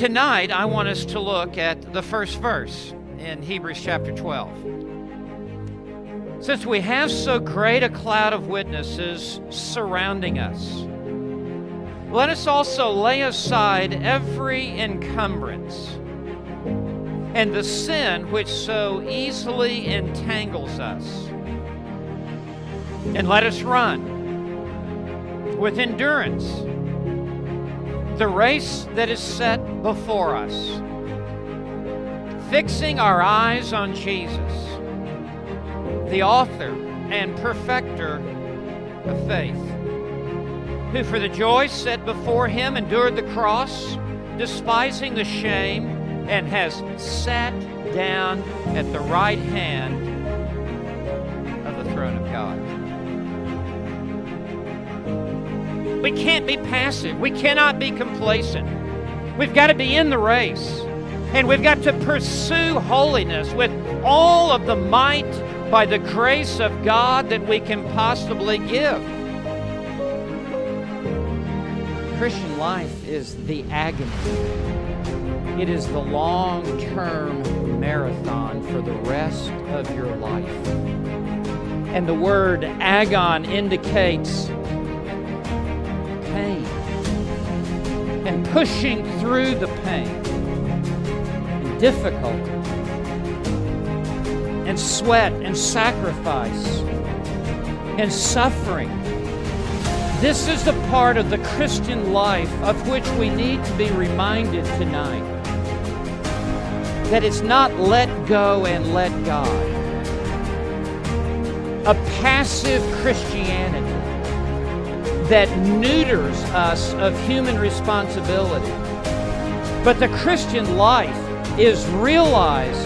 Tonight, I want us to look at the first verse in Hebrews chapter 12. Since we have so great a cloud of witnesses surrounding us, let us also lay aside every encumbrance and the sin which so easily entangles us. And let us run with endurance the race that is set before us, fixing our eyes on Jesus, the author and perfecter of faith, who for the joy set before him endured the cross, despising the shame, and has sat down at the right hand of the throne of God. We can't be passive. We cannot be complacent. We've got to be in the race. And we've got to pursue holiness with all of the might by the grace of God that we can possibly give. Christian life is the agony. It is the long-term marathon for the rest of your life. And the word agon indicates pain and pushing through the pain and difficulty and sweat and sacrifice and suffering. This is the part of the Christian life of which we need to be reminded tonight. That it's not let go and let God. A passive Christianity that neuters us of human responsibility. But the Christian life is realized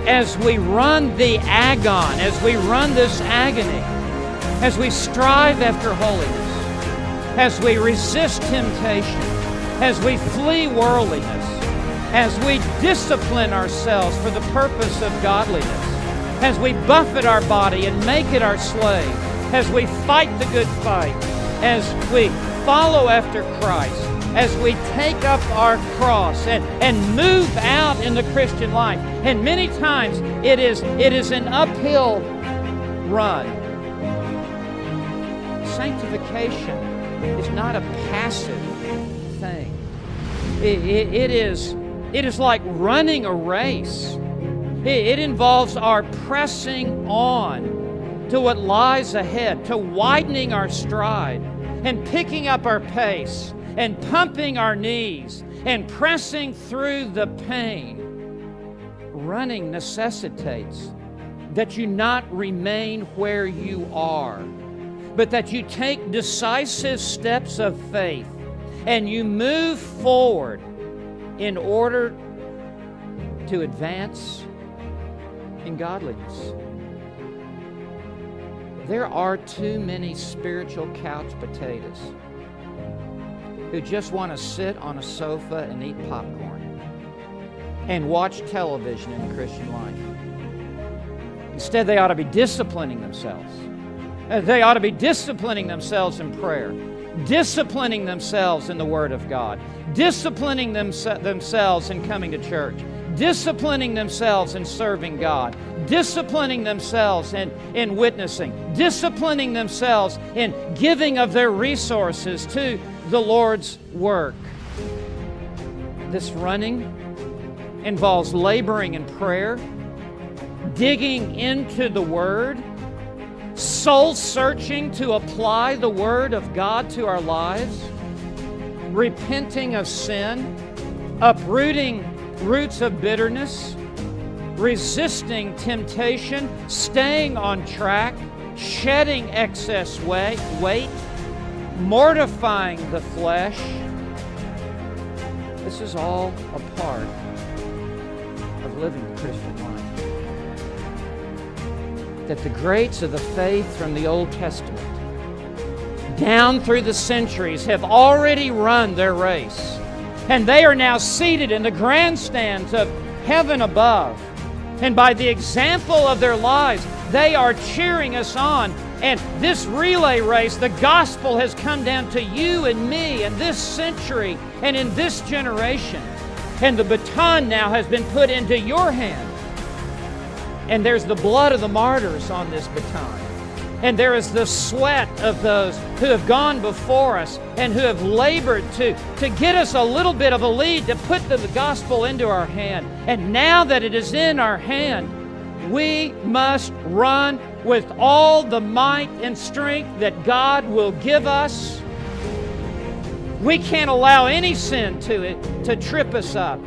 as we run the agon, as we run this agony, as we strive after holiness, as we resist temptation, as we flee worldliness, as we discipline ourselves for the purpose of godliness, as we buffet our body and make it our slave, as we fight the good fight, as we follow after Christ, as we take up our cross and move out in the Christian life. And many times it is an uphill run. Sanctification is not a passive thing. It is like running a race. It involves our pressing on to what lies ahead, to widening our stride and picking up our pace and pumping our knees and pressing through the pain. Running necessitates that you not remain where you are, but that you take decisive steps of faith and you move forward in order to advance in godliness. There are too many spiritual couch potatoes who just want to sit on a sofa and eat popcorn and watch television in the Christian life. Instead, they ought to be disciplining themselves. They ought to be disciplining themselves in prayer, disciplining themselves in the Word of God, disciplining themselves in coming to church, disciplining themselves in serving God, disciplining themselves in witnessing, disciplining themselves in giving of their resources to the Lord's work. This running involves laboring in prayer, digging into the Word, soul-searching to apply the Word of God to our lives, repenting of sin, uprooting roots of bitterness, resisting temptation, staying on track, shedding excess weight, mortifying the flesh. This is all a part of living the Christian life. That the greats of the faith from the Old Testament, down through the centuries, have already run their race. And they are now seated in the grandstands of heaven above. And by the example of their lives, they are cheering us on. And this relay race, the gospel has come down to you and me in this century and in this generation. And the baton now has been put into your hand. And there's the blood of the martyrs on this baton. And there is the sweat of those who have gone before us and who have labored to get us a little bit of a lead, to put the gospel into our hand. And now that it is in our hand, we must run with all the might and strength that God will give us. We can't allow any sin to trip us up.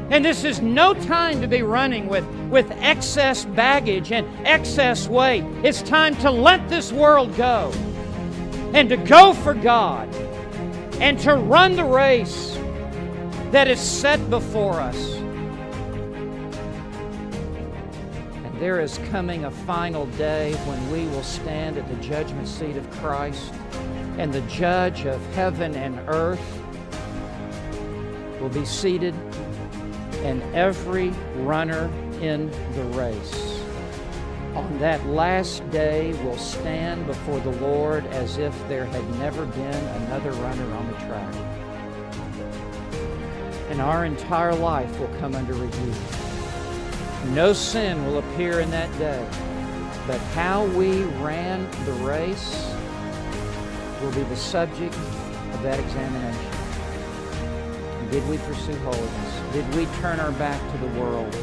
And this is no time to be running with excess baggage and excess weight. It's time to let this world go and to go for God and to run the race that is set before us. And there is coming a final day when we will stand at the judgment seat of Christ, and the judge of heaven and earth will be seated, and every runner in the race on that last day will stand before the Lord as if there had never been another runner on the track. And our entire life will come under review. No sin will appear in that day, but how we ran the race will be the subject of that examination. Did we pursue holiness? Did we turn our back to the world?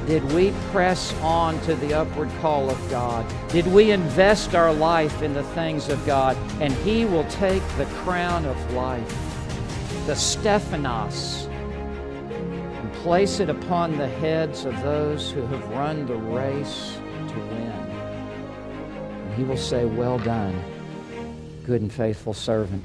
Did we press on to the upward call of God? Did we invest our life in the things of God? And He will take the crown of life, the Stephanos, and place it upon the heads of those who have run the race to win. And He will say, "Well done, good and faithful servant."